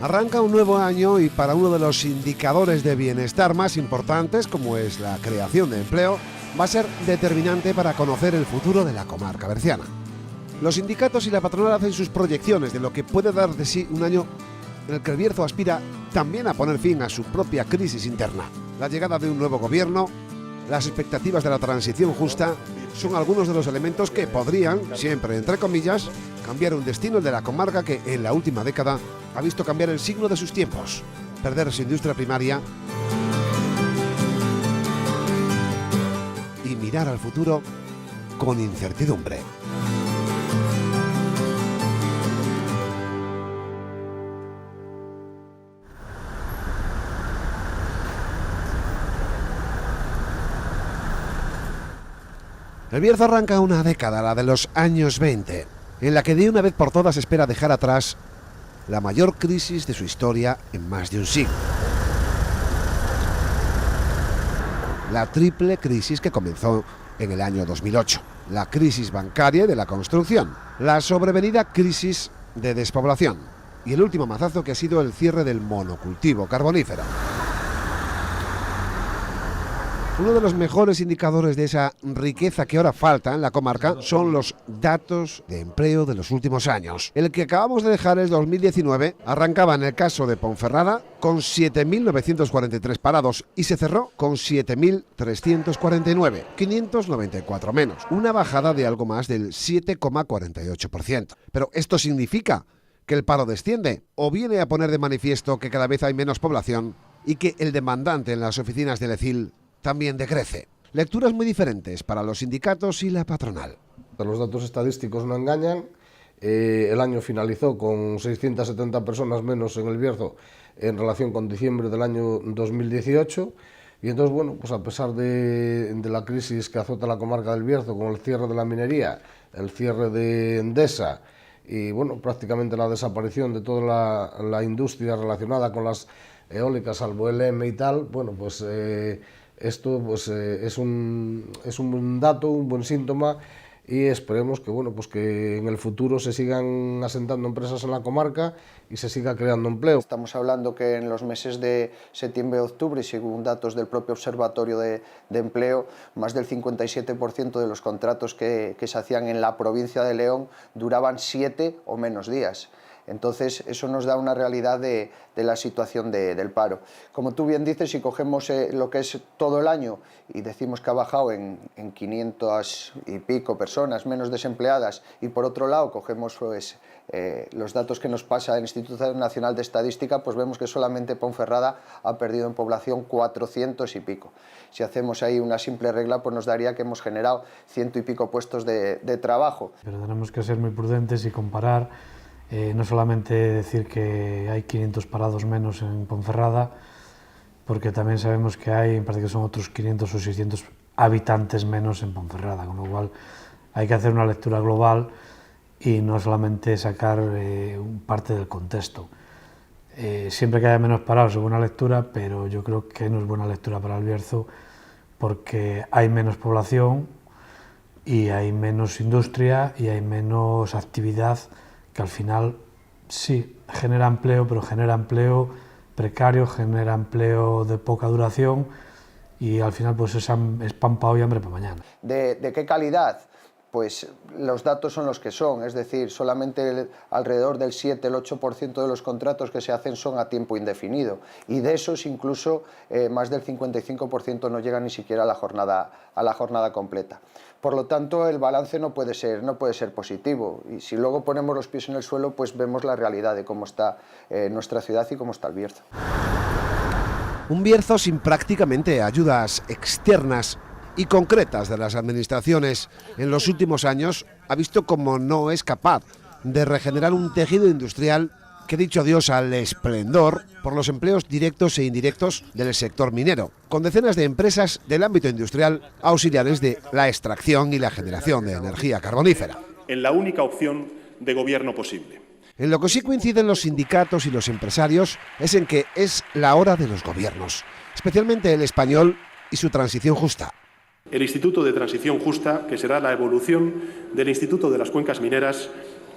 Arranca un nuevo año y para uno de los indicadores de bienestar más importantes, como es la creación de empleo, va a ser determinante para conocer el futuro de la comarca berciana. Los sindicatos y la patronal hacen sus proyecciones de lo que puede dar de sí un año en el que el Bierzo aspira también a poner fin a su propia crisis interna. La llegada de un nuevo gobierno, las expectativas de la transición justa, son algunos de los elementos que podrían, siempre entre comillas, cambiar un destino de la comarca que en la última década ha visto cambiar el signo de sus tiempos, perder su industria primaria y mirar al futuro con incertidumbre. El Bierzo arranca una década, la de los años 20, en la que de una vez por todas espera dejar atrás la mayor crisis de su historia en más de un siglo. La triple crisis que comenzó en el año 2008, la crisis bancaria y de la construcción, la sobrevenida crisis de despoblación y el último mazazo que ha sido el cierre del monocultivo carbonífero. Uno de los mejores indicadores de esa riqueza que ahora falta en la comarca son los datos de empleo de los últimos años. El que acabamos de dejar es 2019, arrancaba en el caso de Ponferrada con 7.943 parados y se cerró con 7.349, 594 menos, una bajada de algo más del 7,48%. Pero esto significa que el paro desciende o viene a poner de manifiesto que cada vez hay menos población y que el demandante en las oficinas del ECIL también decrece. Lecturas muy diferentes para los sindicatos y la patronal. Los datos estadísticos no engañan. El año finalizó con 670 personas menos en el Bierzo en relación con diciembre del año 2018. Y entonces, bueno, pues a pesar de la crisis que azota la comarca del Bierzo, con el cierre de la minería, el cierre de Endesa y, bueno, prácticamente la desaparición de toda la industria relacionada con las eólicas, salvo el EM y tal, bueno, pues esto pues, es un buen dato, un buen síntoma y esperemos que, bueno, pues que en el futuro se sigan asentando empresas en la comarca y se siga creando empleo. Estamos hablando que en los meses de septiembre y octubre, según datos del propio Observatorio de Empleo, más del 57% de los contratos que se hacían en la provincia de León duraban 7 o menos días. Entonces, eso nos da una realidad de la situación del paro. Como tú bien dices, si cogemos lo que es todo el año y decimos que ha bajado en 500 y pico personas menos desempleadas, y por otro lado cogemos pues, los datos que nos pasa el Instituto Nacional de Estadística, pues vemos que solamente Ponferrada ha perdido en población 400 y pico. Si hacemos ahí una simple regla, pues nos daría que hemos generado 100 y pico puestos de trabajo. Pero tenemos que ser muy prudentes y comparar. No solamente decir que hay 500 parados menos en Ponferrada, porque también sabemos que hay, en parte que son otros 500 o 600 habitantes menos en Ponferrada, con lo cual hay que hacer una lectura global y no solamente sacar parte del contexto. Siempre que haya menos parados es buena lectura, pero yo creo que no es buena lectura para el Bierzo porque hay menos población y hay menos industria y hay menos actividad que al final sí genera empleo, pero genera empleo precario, genera empleo de poca duración y al final pues es pan para hoy y hambre para mañana. ¿De qué calidad? Pues los datos son los que son, es decir, solamente alrededor del 7, el 8% de los contratos que se hacen son a tiempo indefinido y de esos incluso más del 55% no llega ni siquiera a la jornada completa. Por lo tanto, el balance no puede ser positivo y si luego ponemos los pies en el suelo, pues vemos la realidad de cómo está nuestra ciudad y cómo está el Bierzo. Un Bierzo sin prácticamente ayudas externas y concretas de las administraciones en los últimos años ha visto cómo no es capaz de regenerar un tejido industrial que, dicho adiós al esplendor por los empleos directos e indirectos del sector minero, con decenas de empresas del ámbito industrial auxiliares de la extracción y la generación de energía carbonífera. En la única opción de gobierno posible. En lo que sí coinciden los sindicatos y los empresarios es en que es la hora de los gobiernos, especialmente el español y su transición justa. El Instituto de Transición Justa, que será la evolución del Instituto de las Cuencas Mineras,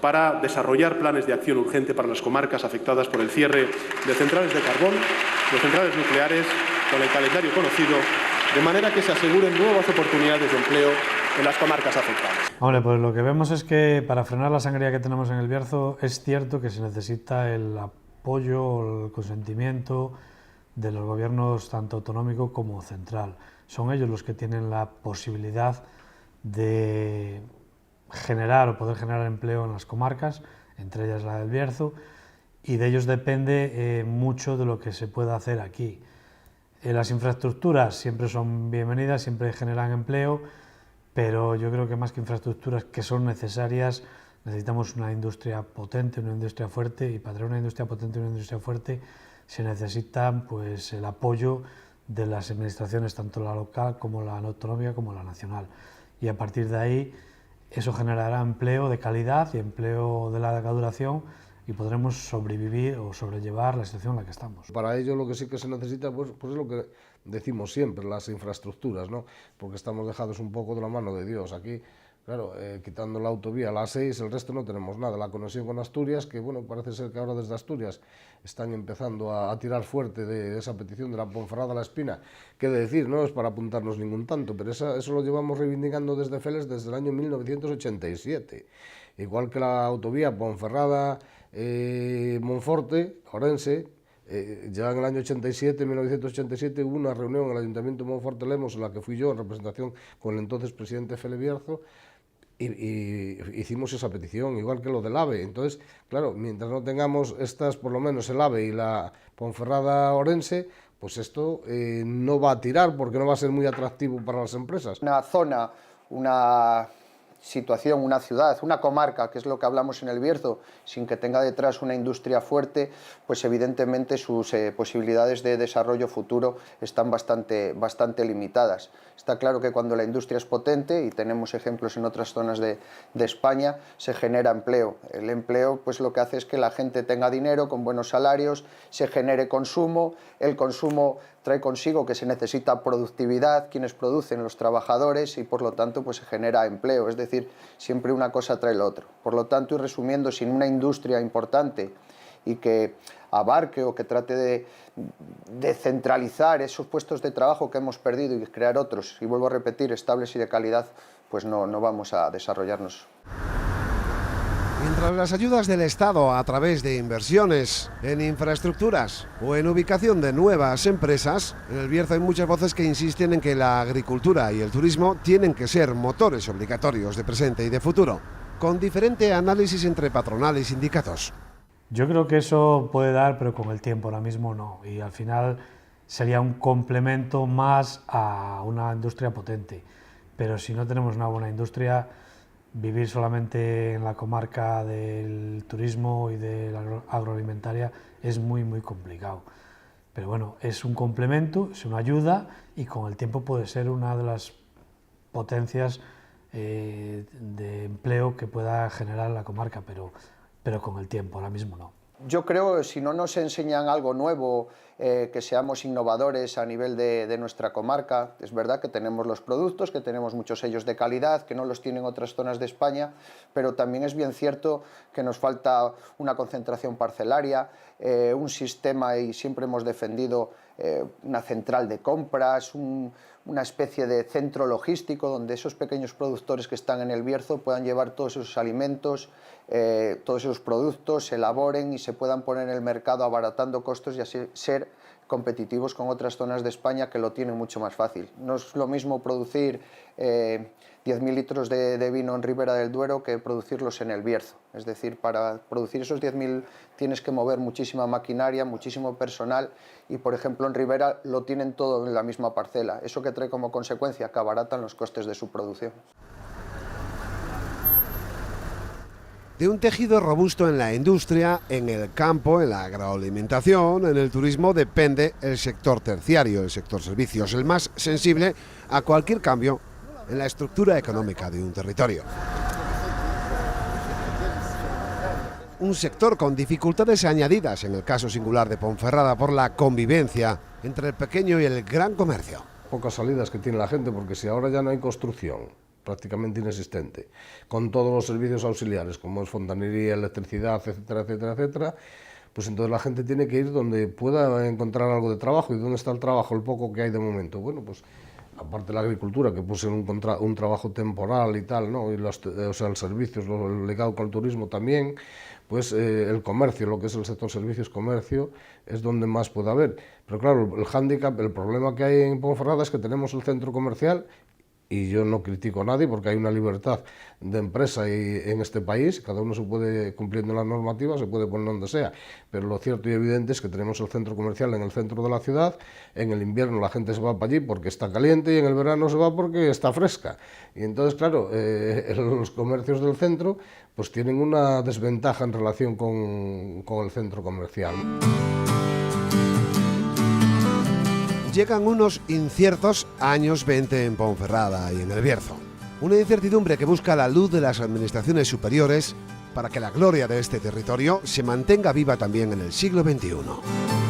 para desarrollar planes de acción urgente para las comarcas afectadas por el cierre de centrales de carbón, de centrales nucleares, con el calendario conocido, de manera que se aseguren nuevas oportunidades de empleo en las comarcas afectadas. Hombre, pues lo que vemos es que para frenar la sangría que tenemos en el Bierzo es cierto que se necesita el apoyo o el consentimiento de los gobiernos tanto autonómico como central. Son ellos los que tienen la posibilidad de generar o poder generar empleo en las comarcas, entre ellas la del Bierzo, y de ellos depende mucho de lo que se pueda hacer aquí. Las infraestructuras siempre son bienvenidas, siempre generan empleo, pero yo creo que más que infraestructuras que son necesarias, necesitamos una industria potente, una industria fuerte, y para tener una industria potente y una industria fuerte se necesita pues, el apoyo de las administraciones, tanto la local como la autonómica como la nacional. Y a partir de ahí eso generará empleo de calidad y empleo de larga duración, y podremos sobrevivir o sobrellevar la situación en la que estamos. Para ello lo que sí que se necesita pues es lo que decimos siempre, las infraestructuras, ¿no? Porque estamos dejados un poco de la mano de Dios. Aquí, claro, quitando la autovía, la A6, el resto no tenemos nada. La conexión con Asturias, que bueno, parece ser que ahora desde Asturias están empezando a tirar fuerte de esa petición de la Ponferrada a La Espina. Qué decir, no es para apuntarnos ningún tanto, pero eso lo llevamos reivindicando desde Feles desde el año 1987. Igual que la autovía Ponferrada, Monforte, Orense, ya en el año 1987 hubo una reunión en el Ayuntamiento de Monforte Lemos, en la que fui yo en representación con el entonces presidente Fele Bierzo, y hicimos esa petición, igual que lo del AVE. Entonces, claro, mientras no tengamos estas, por lo menos el AVE y la Ponferrada Orense, pues esto no va a tirar, porque no va a ser muy atractivo para las empresas. Una zona, una situación, una ciudad, una comarca, que es lo que hablamos en el Bierzo, sin que tenga detrás una industria fuerte, pues evidentemente sus posibilidades de desarrollo futuro están bastante limitadas. Está claro que cuando la industria es potente, y tenemos ejemplos en otras zonas de España, se genera empleo. El empleo pues lo que hace es que la gente tenga dinero con buenos salarios, se genere consumo, el consumo trae consigo que se necesita productividad, quienes producen, los trabajadores, y por lo tanto pues se genera empleo, es decir, siempre una cosa trae lo otro. Por lo tanto, y resumiendo, sin una industria importante y que abarque o que trate de centralizar esos puestos de trabajo que hemos perdido y crear otros, y vuelvo a repetir, estables y de calidad, pues no vamos a desarrollarnos. Mientras las ayudas del Estado a través de inversiones en infraestructuras o en ubicación de nuevas empresas, en el Bierzo hay muchas voces que insisten en que la agricultura y el turismo tienen que ser motores obligatorios de presente y de futuro, con diferente análisis entre patronal y sindicatos. Yo creo que eso puede dar, pero con el tiempo, ahora mismo no, y al final sería un complemento más a una industria potente, pero si no tenemos una buena industria, vivir solamente en la comarca del turismo y de la agroalimentaria es muy complicado. Pero bueno, es un complemento, es una ayuda, y con el tiempo puede ser una de las potencias de empleo que pueda generar la comarca, pero con el tiempo, ahora mismo no. Yo creo que si no nos enseñan algo nuevo, que seamos innovadores a nivel de nuestra comarca. Es verdad que tenemos los productos, que tenemos muchos sellos de calidad, que no los tienen otras zonas de España, pero también es bien cierto que nos falta una concentración parcelaria, un sistema, y siempre hemos defendido una central de compras, una especie de centro logístico donde esos pequeños productores que están en el Bierzo puedan llevar todos esos alimentos, todos esos productos, se elaboren y se puedan poner en el mercado abaratando costos y así ser competitivos con otras zonas de España que lo tienen mucho más fácil. No es lo mismo producir 10.000 litros de vino en Ribera del Duero que producirlos en el Bierzo. Es decir, para producir esos 10.000 tienes que mover muchísima maquinaria, muchísimo personal, y por ejemplo en Ribera lo tienen todo en la misma parcela. Eso que trae como consecuencia que abaratan los costes de su producción. De un tejido robusto en la industria, en el campo, en la agroalimentación, en el turismo, depende el sector terciario, el sector servicios, el más sensible a cualquier cambio en la estructura económica de un territorio. Un sector con dificultades añadidas, en el caso singular de Ponferrada, por la convivencia entre el pequeño y el gran comercio. Pocas salidas que tiene la gente, porque si ahora ya no hay construcción prácticamente inexistente, con todos los servicios auxiliares, como es fontanería, electricidad, etcétera, etcétera, etcétera. Pues entonces la gente tiene que ir donde pueda encontrar algo de trabajo. ¿Y dónde está el trabajo? El poco que hay de momento. Bueno, pues aparte de la agricultura, que puede ser un trabajo temporal y tal, ¿no? Y los servicios, lo ligado con el turismo también, pues el comercio, lo que es el sector servicios, comercio, es donde más puede haber. Pero claro, el hándicap, el problema que hay en Ponferrada es que tenemos el centro comercial, y yo no critico a nadie porque hay una libertad de empresa en este país, cada uno se puede, cumpliendo las normativas, se puede poner donde sea, pero lo cierto y evidente es que tenemos el centro comercial en el centro de la ciudad. En el invierno la gente se va para allí porque está caliente y en el verano se va porque está fresca, y entonces claro, los comercios del centro pues tienen una desventaja en relación con el centro comercial. Llegan unos inciertos años 20 en Ponferrada y en El Bierzo. Una incertidumbre que busca la luz de las administraciones superiores para que la gloria de este territorio se mantenga viva también en el siglo XXI.